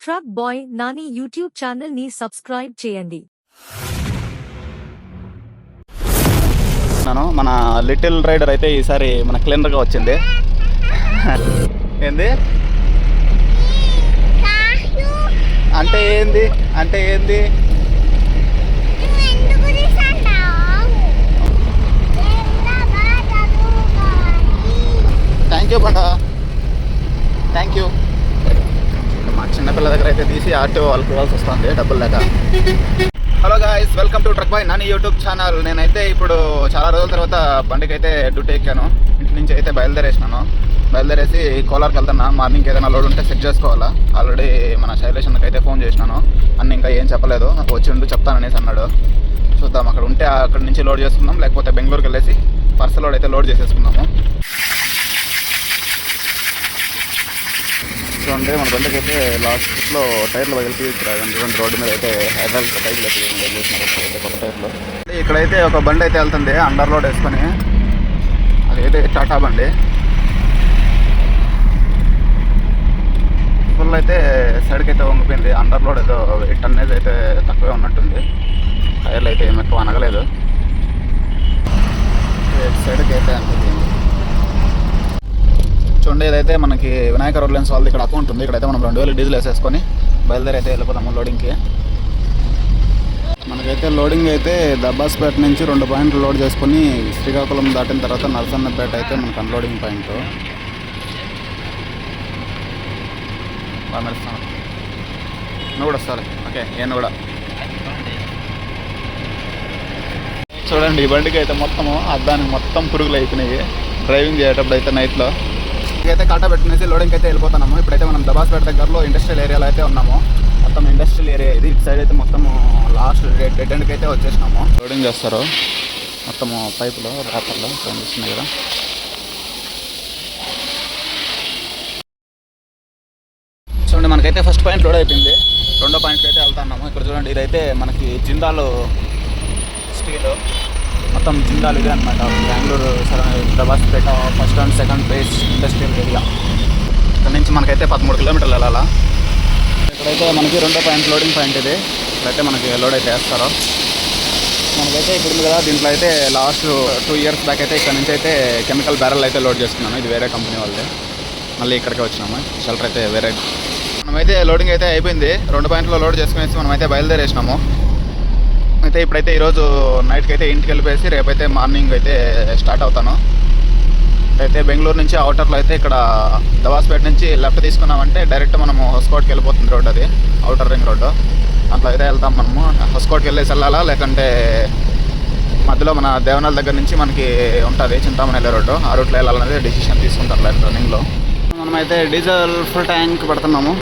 Truck boy Nani YouTube channel ని subscribe చేయండి. మన లిటిల్ రైడర్ అయితే ఈసారి మన క్లీనర్గా వచ్చింది. ఏంది అంటే ఏంది అంటే ఏంది థ్యాంక్ యూ బట థ్యాంక్ యూ. మా చిన్నపిల్ల దగ్గర అయితే తీసి ఆటో వాళ్ళకి ఇవ్వాల్సి వస్తుంది డబ్బులు లేక. Hello guys, welcome to truck boy Nani YouTube channel. నేనైతే ఇప్పుడు చాలా రోజుల తర్వాత బండికి అయితే డ్యూటీ ఎక్కాను. ఇంటి నుంచి అయితే బయలుదేరేసి కోలార్కి వెళ్తున్నా. మార్నింగ్ ఏదైనా లోడ్ ఉంటే సెట్ చేసుకోవాలా. ఆల్రెడీ మన శైలేషన్కి అయితే ఫోన్ చేసినాను. అన్న ఇంకా ఏం చెప్పలేదు, వచ్చిండు చెప్తాననేసి అన్నాడు. చూద్దాం, అక్కడ ఉంటే అక్కడ నుంచి లోడ్ చేసుకుందాం, లేకపోతే బెంగళూరుకి వెళ్ళేసి పర్సల్ లోడ్ అయితే లోడ్ చేసేసుకుందాము. చూడండి, మన బండికి అయితే లాస్ట్ ట్రిప్లో టైర్లు పగిలిపోయి రోడ్డు మీద అయితే హైదరాబాద్ బైక్లు అయితే కొత్త టైర్లు. ఇక్కడైతే ఒక బండి అయితే వెళ్తుంది అండర్ లోడ్ వేసుకొని. అదైతే టాటా బండి. ఫుల్ అయితే సైడ్కి అయితే వంగిపోయింది. అండర్ లోడ్ ఏదో టన్నేజ్ అయితే తక్కువే ఉన్నట్టుంది. టైర్లు అయితే ఏమి ఎక్కువ అనగలేదు. సైడ్కి అయితే అనిపించింది. చూడండి, ఇదైతే మనకి వినాయక రోడ్ లైన్స్ వాళ్ళది ఇక్కడ అకౌంట్ ఉంది. ఇక్కడైతే మనం 2000 డీజిల్ వేసేసుకొని బయలుదేరి అయితే వెళ్ళిపోతాము లోడింగ్కి. మనకైతే లోడింగ్ అయితే దబ్బాస్పేట నుంచి 2 పాయింట్లు లోడ్ చేసుకొని శ్రీకాకుళం దాటిన తర్వాత నరసన్నపేట అయితే మనకు అన్లోడింగ్ పాయింట్. బాగా నడుస్తాను. నువ్వు కూడా వస్తారు. ఓకే, నేను కూడా. చూడండి, ఈ బండికి అయితే మొత్తము అద్దానికి మొత్తం పురుగులు అయిపోయినాయి డ్రైవింగ్ చేసేటప్పుడు అయితే నైట్లో. అయితే కాటా పెట్టుకునేసి లోడింగ్కి అయితే వెళ్ళిపోతున్నాము. ఇప్పుడైతే మనం దబాస్పేట దగ్గరలో ఇండస్ట్రియల్ ఏరియాలో అయితే ఉన్నాము. మొత్తం ఇండస్ట్రియల్ ఏరియా ఇది. ఇటు సైడ్ అయితే మొత్తం లాస్ట్ డెడ్ ఎండ్కి అయితే వచ్చేసినాము. లోడింగ్ చేస్తారు మొత్తము పైపులో ర్యాపర్లో కనిపిస్తున్నాయి కదా. చూడండి, మనకైతే ఫస్ట్ పాయింట్ లోడ్ అయిపోయింది. 2వ పాయింట్కి అయితే వెళ్తున్నాము. ఇక్కడ చూడండి, ఇదైతే మనకి జిందాల్ స్టీల్. మొత్తం జిందాల్ ఇదే అనమాట. Bengaluru Dobbaspet first and second phase industrial area. ఇక్కడ నుంచి మనకైతే 13 కిలోమీటర్లు వెళ్ళాలా. ఇక్కడైతే మనకి 2వ పాయింట్ లోడింగ్ పాయింట్ ఇది. ఇక్కడైతే మనకి లోడ్ అయితే వేస్తారు. మనకైతే ఇప్పుడు ఉంది కదా, దీంట్లో అయితే లాస్ట్ 2 ఇయర్స్ బ్యాక్ అయితే ఇక్కడ నుంచి అయితే కెమికల్ బ్యారెల్ అయితే లోడ్ చేస్తున్నాను. ఇది వేరే కంపెనీ వాళ్ళది. మళ్ళీ ఇక్కడికే వచ్చినాము. షెల్టర్ అయితే వేరే. మనమైతే లోడింగ్ అయితే అయిపోయింది. 2 పాయింట్లో లోడ్ చేసుకునేసి మనమైతే బయలుదేరేసినాము. అయితే ఇప్పుడైతే ఈరోజు నైట్కి అయితే ఇంటికి వెళ్ళిపోయేసి రేపైతే మార్నింగ్ అయితే స్టార్ట్ అవుతాను. అయితే బెంగళూరు నుంచి అవుటర్లో అయితే ఇక్కడ దబాస్పేట నుంచి లెఫ్ట్ తీసుకున్నామంటే డైరెక్ట్ మనము హొస్కోట్కి వెళ్ళిపోతుంది రోడ్. అది అవుటర్ రింగ్ రోడ్డు. అట్లా అయితే వెళ్తాం మనము. హొస్కోట్కి వెళ్ళేసి వెళ్ళాలా, లేకంటే మధ్యలో మన దేవనాల దగ్గర నుంచి మనకి ఉంటుంది చింతామణి వెళ్ళే రోడ్డు. ఆ రూట్లో వెళ్ళాలనేది డెసిషన్ తీసుకుంటారు లైఫ్ రన్నింగ్లో. మనమైతే డీజిల్ ఫుల్ ట్యాంక్ పెడుతున్నాము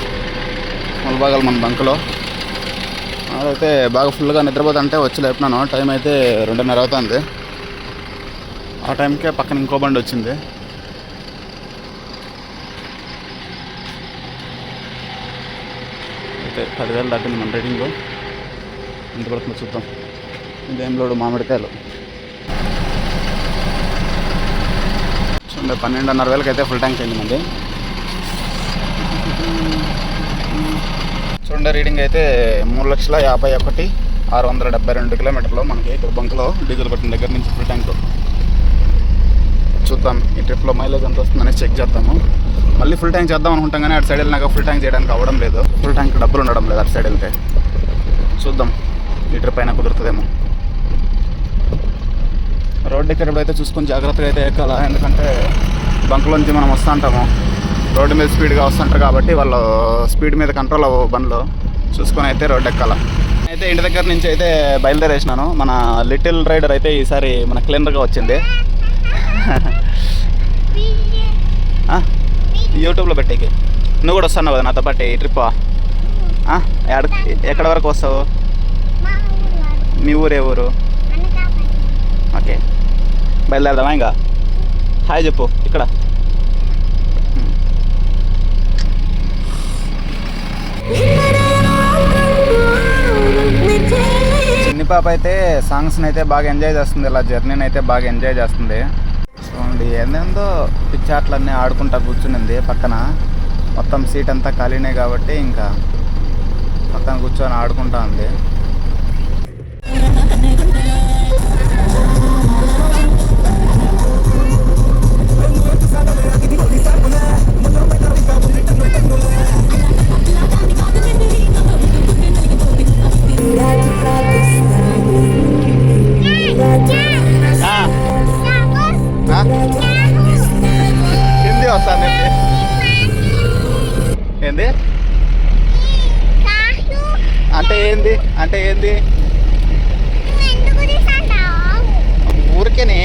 ములబాగల్ మన బంకులో. అదైతే బాగా ఫుల్గా నిద్రపోతుంటే వచ్చి లేపినాను. టైం అయితే 2:30 అవుతుంది. ఆ టైంకే పక్కన ఇంకో బండి వచ్చింది. అయితే 10,000 దాటింది మన రేటింగ్. ఎంత పడుతుందో చూద్దాం. ఇదేం లోడు మామిడికాయలు. చూడండి, 12,500 అయితే ఫుల్ ట్యాంక్ అయింది మంది. చూడండి, రీడింగ్ అయితే 3,51,672 కిలోమీటర్లు మనకి ఇక్కడ బంక్లో డీజిల్ కొట్టిన దగ్గర నుంచి ఫుల్ ట్యాంక్. చూద్దాం ఈ ట్రిప్లో మైలేజ్ ఎంత వస్తుందని చెక్ చేద్దాము. మళ్ళీ ఫుల్ ట్యాంక్ చేద్దాం అనుకుంటాం కానీ అటు సైడ్ వెళ్ళినాక ఫుల్ ట్యాంక్ చేయడానికి అవ్వడం లేదు. ఫుల్ ట్యాంక్ డబ్బులు ఉండడం లేదు అటు సైడ్ వెళ్తే. చూద్దాం ఈ ట్రిప్ అయినా కుదురుతుందేమో. రోడ్డు ఎక్కేటప్పుడు అయితే చూసుకొని జాగ్రత్తగా అయితే ఎక్కాలా. ఎందుకంటే బంక్లోంచి మనం వస్తూ ఉంటాము, రోడ్డు మీద స్పీడ్గా వస్తుంటారు కాబట్టి వాళ్ళు స్పీడ్ మీద కంట్రోల్ అవ్వవు బండ్లు. చూసుకొని అయితే రోడ్డు ఎక్కాల. అయితే ఇంటి దగ్గర నుంచి అయితే బయలుదేరేసినాను. మన లిటిల్ రైడర్ అయితే ఈసారి మన క్లీనర్గా వచ్చింది. యూట్యూబ్లో పెట్టేకి నువ్వు కూడా వస్తున్నావు కదా నాతో పాటు ఈ ట్రిప్. ఎక్కడ వరకు వస్తావు? మీ ఊరే ఊరు? ఓకే, బయలుదేరదామా? ఇంకా హాయ్ చెప్పు. ఇక్కడ చిన్ని పాప అయితే సాంగ్స్ని అయితే బాగా ఎంజాయ్ చేస్తుంది. ఇలా జర్నీని అయితే బాగా ఎంజాయ్ చేస్తుంది. చూడండి, ఏందేందో పిచ్చాట్లన్నీ ఆడుకుంటా కూర్చునింది పక్కన. మొత్తం సీట్ అంతా ఖాళీనే కాబట్టి ఇంకా పక్కన కూర్చొని ఆడుకుంటా ఉంది. హిందీ వస్తాను ఏంది అంటే ఏంది అంటే ఏంది ఊరికేనే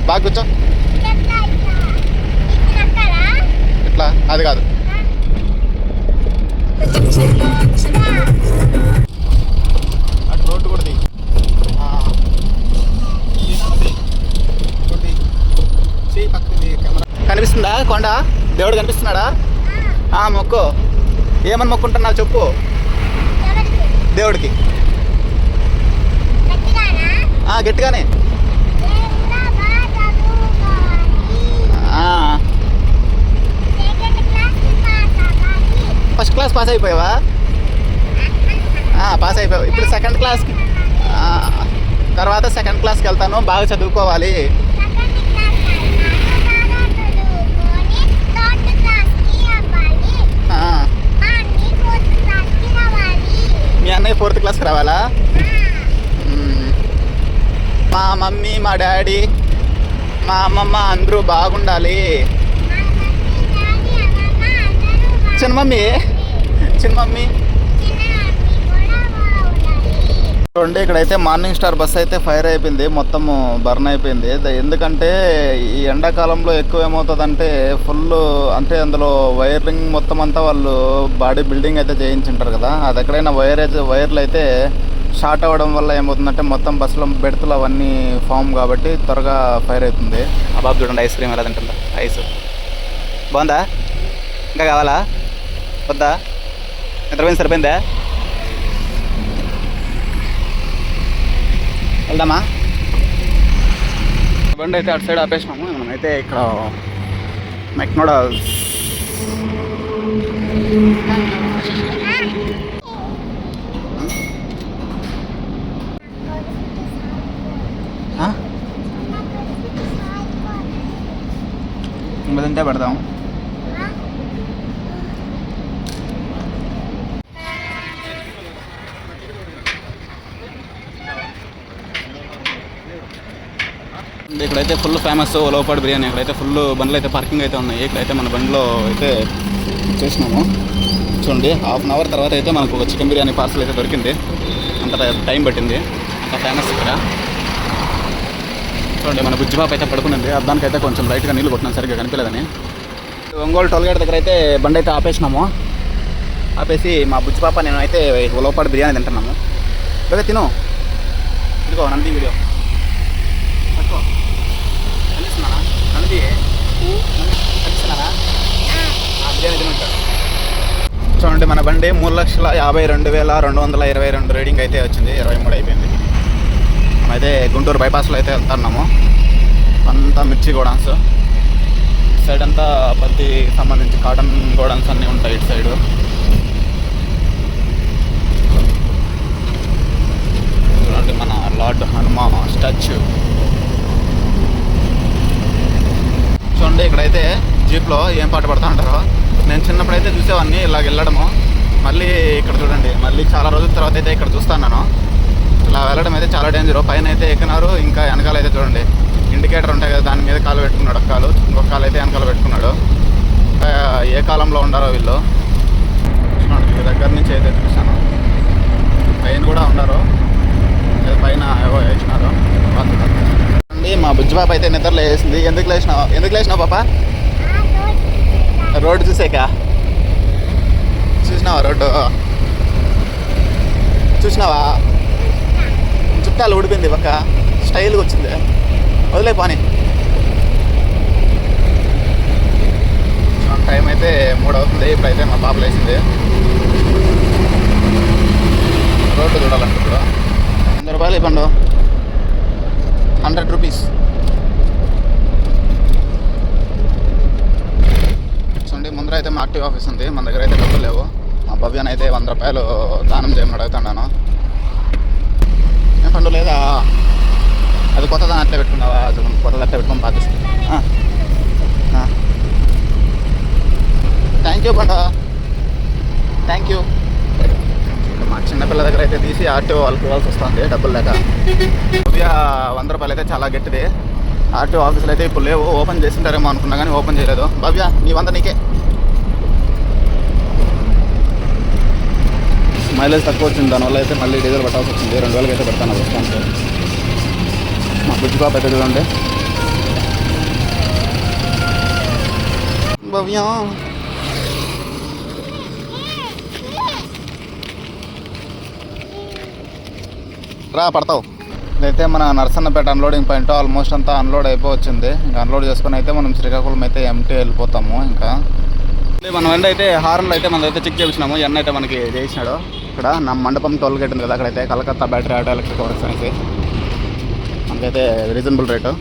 బాగా కూర్చో. ఇట్లా అది కాదు. అటు రోడ్డు కూడా కనిపిస్తుందా కొండ? దేవుడు కనిపిస్తున్నాడా? మొక్కు. ఏమని మొక్కుంటున్నావు చెప్పు. దేవుడికి గట్టిగానే. ఫస్ట్ క్లాస్ పాస్ అయిపోయావా? పాస్ అయిపోయావు. ఇప్పుడు సెకండ్ క్లాస్కి తర్వాత సెకండ్ క్లాస్కి వెళ్తాను. బాగా చదువుకోవాలి. మీ అన్నయ్య 4th క్లాస్కి రావాలా? మా మమ్మీ, మా డాడీ, మా అమ్మమ్మ అందరూ బాగుండాలి. చిన్న మమ్మీ చూడండి, ఇక్కడైతే మార్నింగ్ స్టార్ బస్ అయితే ఫైర్ అయిపోయింది. మొత్తము బర్న్ అయిపోయింది. ఎందుకంటే ఈ ఎండాకాలంలో ఎక్కువ ఏమవుతుందంటే ఫుల్ అంటే అందులో వైరింగ్ మొత్తం అంతా వాళ్ళు బాడీ బిల్డింగ్ అయితే చేయించుంటారు కదా. అది ఎక్కడైనా వైర్లు అయితే షార్ట్ అవ్వడం వల్ల ఏమవుతుందంటే మొత్తం బస్సులో బెడ్తులు అవన్నీ ఫామ్ కాబట్టి త్వరగా ఫైర్ అవుతుంది. ఆ బాబు చూడండి ఐస్ క్రీమ్ ఎలా తింటుందా. ఐస్ బాగుందా? ఇంకా కావాలా? వద్దా? నిద్రపోయింది సరిపోయిందా? వెళ్దామా? బండి అయితే అటు సైడ్ ఆపేసినాము. మనమైతే ఇక్కడ మెక్డొనాల్డ్స్ ఇంకదంతే పెడదాం. ఇక్కడైతే ఫుల్ ఫేమస్ ఉలవపాడు బిర్యానీ. ఇక్కడైతే ఫుల్ బండ్లు అయితే పార్కింగ్ అయితే ఉన్నాయి. ఇక్కడైతే మన బండిలో అయితే చేసినాము. చూడండి, 1/2 అవర్ తర్వాత అయితే మనకు ఒక చికెన్ బిర్యానీ పార్సల్ అయితే దొరికింది. అంత టైం పట్టింది. అంత ఫేమస్ ఇక్కడ. చూడండి, మన బుజ్జిపాప అయితే పడుకునింది. అద్దానికి అయితే కొంచెం లైట్గా నీళ్ళు కొట్టినాం, సరిగ్గా కనిపించలేదని. ఒంగోలు టోల్గేట్ దగ్గర అయితే బండి అయితే ఆపేసినాము. ఆపేసి మా బుజ్జిపాప నేను అయితే ఉలవపాడు బిర్యానీ తింటున్నాము. లేదా తిను. ఇదిగో నంది వీడియో చూడండి, మన బండి 3,52,222 రీడింగ్ అయితే వచ్చింది. 23 అయిపోయింది. అయితే గుంటూరు బైపాస్లో అయితే వెళ్తున్నాము. అంతా మిర్చి గోడౌన్స్ సైడ్ అంతా పత్తి సంబంధించి కాటన్ గోడౌన్స్ అన్నీ ఉంటాయి. ఇటు సైడు చూడండి మన లార్డ్ హనుమా స్టాచ్యూ. చూడండి, ఇక్కడైతే జీప్లో ఏం పాట పడుతూ ఉంటారో. నేను చిన్నప్పుడైతే చూసేవాడిని ఇలాగ వెళ్ళడము. మళ్ళీ ఇక్కడ చూడండి, మళ్ళీ చాలా రోజుల తర్వాత అయితే ఇక్కడ చూస్తాను. ఇలా వెళ్ళడం అయితే చాలా డేంజర్. పైన అయితే ఎక్కినారు. ఇంకా వెనకాల అయితే చూడండి ఇండికేటర్ ఉంటాయి కదా, దాని మీద కాలు పెట్టుకున్నాడు. ఒక కాలు, ఇంకొక కాలు అయితే వెనకాల పెట్టుకున్నాడు. ఏ కాలంలో ఉండారో వీళ్ళు. చూడండి, మీ దగ్గర నుంచి అయితే చూపిస్తాను. పైన కూడా ఉన్నారు. పైన ఏవో వేసినారు. మా బుజ్జిపాప అయితే నిద్రలో వేసింది. ఎందుకు లేచినావు పాప? రోడ్డు చూసాక చూసినావా? రోడ్డు చూసినావా? చుట్టాలు ఊడిపోయింది. పక్క స్టైల్గా వచ్చింది. వదిలే పాని. టైం అయితే 3 అవుతుంది. ఇప్పుడైతే మా పాప లేచింది. రోడ్డు చూడాలంటే ఇప్పుడు 100 రూపాయలు ఇవ్వండు. 100 రూపీస్. చూడండి, ముందర అయితే మా ఆర్టీఓ ఆఫీస్ ఉంది. మన దగ్గర అయితే డబ్బులు లేవు. మా భవ్యాన్ని అయితే 100 రూపాయలు దానం చేయమని అడుగుతున్నాను. ఏం పండు లేదా? అది కొత్తదాన్ని అట్లే పెట్టుకున్నావా? కొత్తది అట్లే పెట్టుకొని పాటిస్తాను. థ్యాంక్ యూ పండు, థ్యాంక్ యూ. మా చిన్నపిల్ల దగ్గర అయితే తీసి ఆర్టీఓ వాళ్ళకి ఇవ్వాల్సి వస్తుంది డబ్బులు లేక. భవ్య 100 రూపాయలు అయితే చాలా గట్టిది. ఆర్టీఓ ఆఫీసులు అయితే ఇప్పుడు లేవు, ఓపెన్ చేసింటారేమో అనుకున్నా కానీ ఓపెన్ చేయలేదు. భవ్య నీ 100 నీకే. మైలేజ్ తక్కువ వచ్చింది, దానివల్ల అయితే మళ్ళీ డీజిల్ పెట్టాల్సి వచ్చింది. 2000 అయితే పెడతాను వస్తాను. మా బుజ్జి పాప అయితే చూడండి. భవ్య రా పడతావు. ఇదైతే మన నరసన్నపేట అన్లోడింగ్ పాయింట్ ఆల్మోస్ట్ అంతా అన్లోడ్ అయిపోవచ్చింది. ఇంకా అన్లోడ్ చేసుకుని అయితే మనం శ్రీకాకుళం అయితే ఎంటీ వెళ్ళిపోతాము. ఇంకా మనం ఎండ అయితే హార్న్లో అయితే మనం అయితే చెక్ చేయించినాము. ఎన్న అయితే మనకి చేసినాడు. ఇక్కడ నా మండపం టోల్ గేట్ ఉంది కదా, అక్కడైతే Calcutta battery auto electric works అనేసి మనకైతే రీజనబుల్ రేటు.